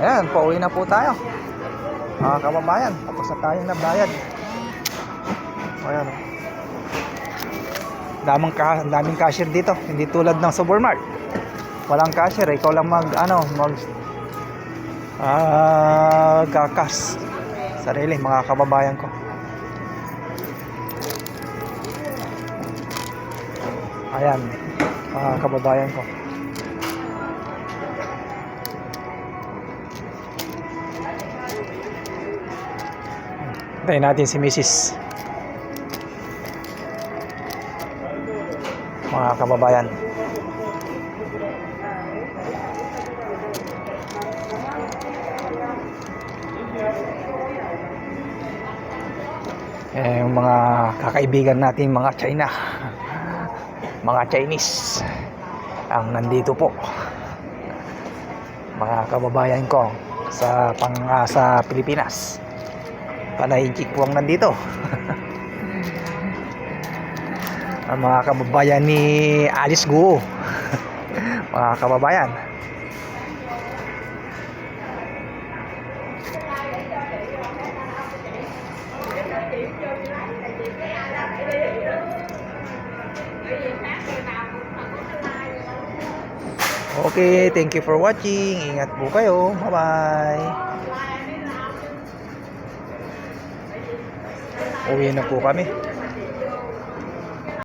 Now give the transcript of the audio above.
Ayan, pauwi na po tayo mga kababayan. Tapos na tayong nabayad. Ayan, daming cashier dito. Hindi tulad ng supermart, walang cashier, ikaw lang gakas sarili, mga kababayan ko. Ayan, mga kababayan ko. Tayo natin si Mrs. Mga kababayan. Yung mga kakaibigan natin, mga China, mga Chinese ang nandito po, mga kababayan ko sa Pilipinas. Panay Chikwang nandito. Ang mga kababayan ni Alice Guo. Mga kababayan. Okay, thank you for watching. Ingat po kayo. Bye-bye. Uwi na po kami.